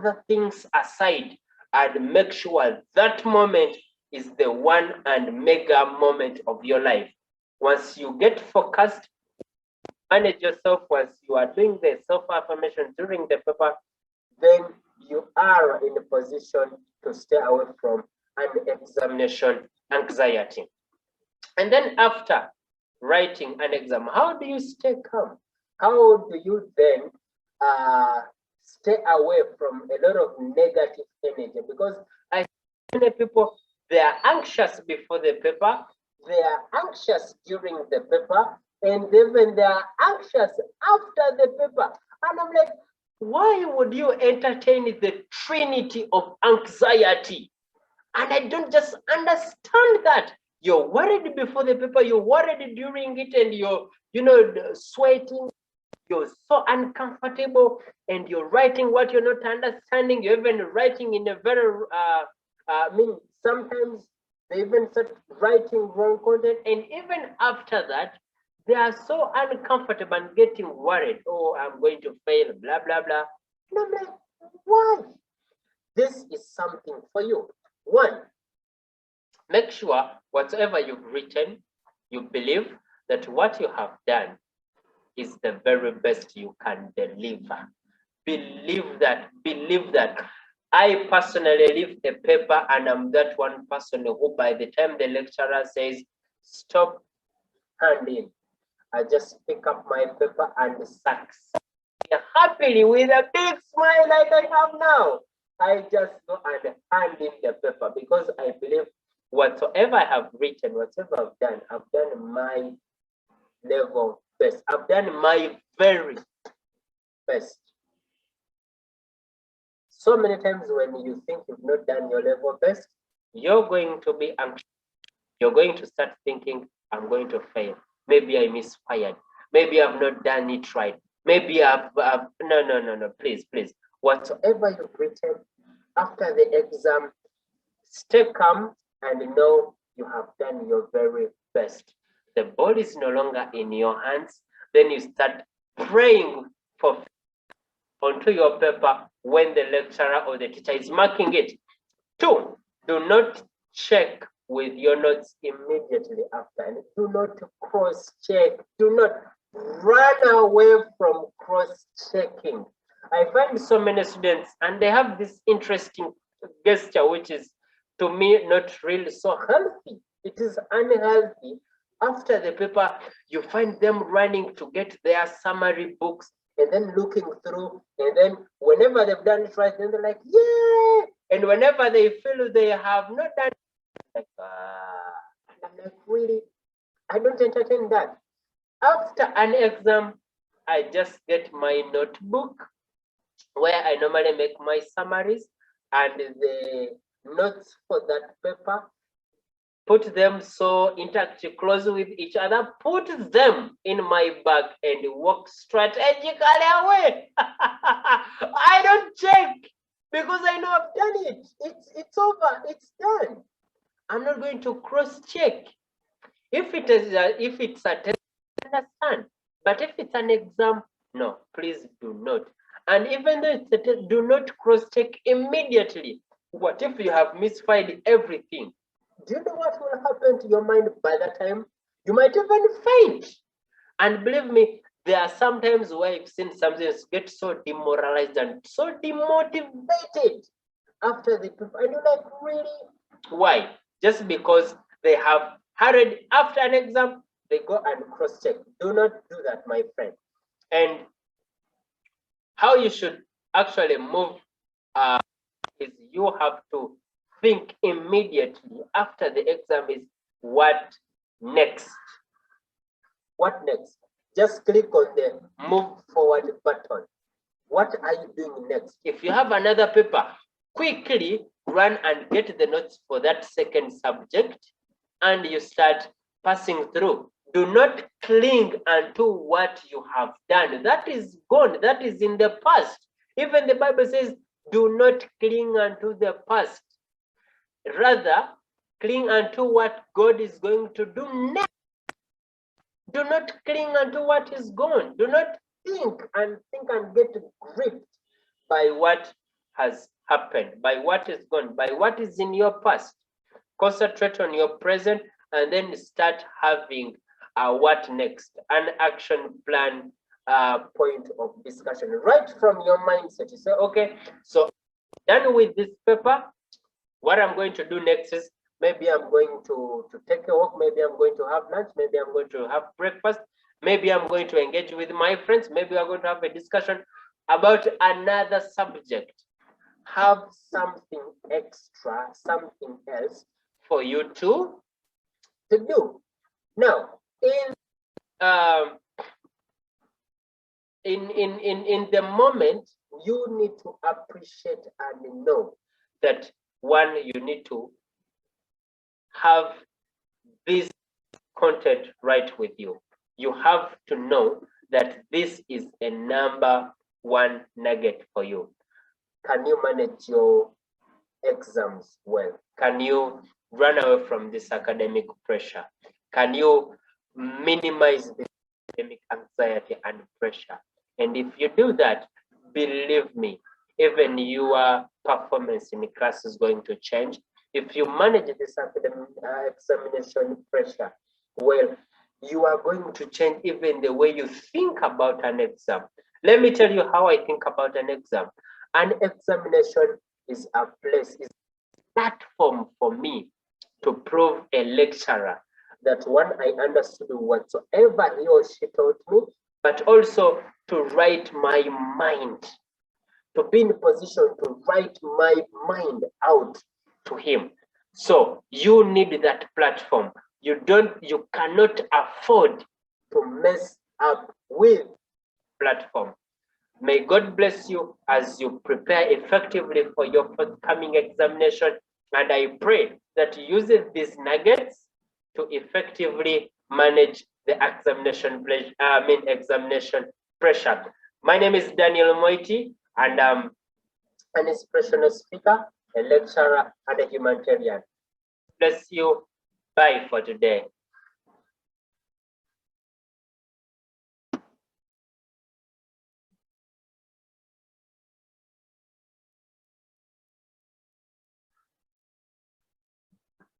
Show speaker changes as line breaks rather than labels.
other things aside and make sure that moment is the one and mega moment of your life. Once you get focused, manage yourself, once you are doing the self-affirmation during the paper, then you are in a position to stay away from an examination anxiety. And then after writing an exam, how do you stay calm? How do you then stay away from a lot of negative energy? Because I see many people, they are anxious before the paper, they are anxious during the paper, and even they are anxious after the paper. And I'm like, why would you entertain the trinity of anxiety? And I don't just understand that. You're worried before the paper, you're worried during it, and you're, sweating, you're so uncomfortable, and you're writing what you're not understanding. You're even writing in a very, sometimes they even start writing wrong content. And even after that, they are so uncomfortable and getting worried. Oh, I'm going to fail, blah, blah, blah. And I'm like, why? This is something for you. One, make sure whatever you've written, you believe that what you have done is the very best you can deliver. Believe that. I personally leave a paper, and I'm that one person who, by the time the lecturer says, stop handing, I just pick up my paper and succeed happily with a big smile like I have now. I just go and hand in the paper, because I believe whatsoever I have written, whatever I've done my level best. I've done my very best. So many times when you think you've not done your level best, you're going to be anxious. You're going to start thinking, I'm going to fail. Maybe I misfired. Maybe I've not done it right. Maybe no, please. Whatsoever you've written, after the exam, stay calm and know you have done your very best. The ball is no longer in your hands. Then you start praying for onto your paper when the lecturer or the teacher is marking it. 2, do not check with your notes immediately after, and do not cross-check. Do not run away from cross-checking. I find so many students, and they have this interesting gesture, which is, to me, not really so healthy. It is unhealthy. After the paper, you find them running to get their summary books and then looking through, and then whenever they've done it right, then they're like, yeah! And whenever they feel they have not done it, like, I'm like, really? I don't entertain that. After an exam, I just get my notebook where I normally make my summaries and the notes for that paper, put them so intact, close with each other, put them in my bag and walk strategically away. I don't check, because I know I've done it. It's over, it's done. I'm not going to cross-check. If it's a test, I understand. But if it's an exam, no, please do not. And even though it's a test, do not cross-check immediately. What if you have misfired everything? Do you know what will happen to your mind by that time? You might even faint. And believe me, there are some times where I've seen some students get so demoralized and so demotivated after the paper. And you're like, really? Why? Just because they have hurried after an exam, they go and cross-check. Do not do that, my friend. And how you should actually move is you have to think immediately after the exam is, what next? What next? Just click on the move forward button. What are you doing next? If you have another paper, quickly run and get the notes for that second subject, and you start passing through. Do not cling unto what you have done. That is gone. That is in the past. Even the Bible says, do not cling unto the past. Rather, cling unto what God is going to do next. Do not cling unto what is gone. Do not think and get gripped by what has happened, by what is gone, by what is in your past. Concentrate on your present and then start having what next, an action plan, point of discussion right from your mindset. You say, okay, so done with this paper. What I'm going to do next is maybe I'm going to take a walk, maybe I'm going to have lunch, maybe I'm going to have breakfast, maybe I'm going to engage with my friends, maybe we're going to have a discussion about another subject. Have something extra, something else for you to do. Now, in the moment, you need to appreciate and know that, one, you need to have this content right with you. You have to know that this is a number one nugget for you. Can you manage your exams well? Can you run away from this academic pressure? Can you minimize the academic anxiety and pressure? And if you do that, believe me, even your performance in the class is going to change. If you manage this academic examination pressure well, you are going to change even the way you think about an exam. Let me tell you how I think about an exam. An examination is a place, is a platform for me to prove a lecturer that, one, I understood whatsoever he or she taught me, but also to write my mind, to be in a position to write my mind out to him. So you need that platform. You cannot afford to mess up with platform. May God bless you as you prepare effectively for your forthcoming examination. And I pray that you use these nuggets to effectively manage the examination pressure. My name is Daniel Moiti, and I'm an inspirational speaker, a lecturer, and a humanitarian. Bless you. Bye for today.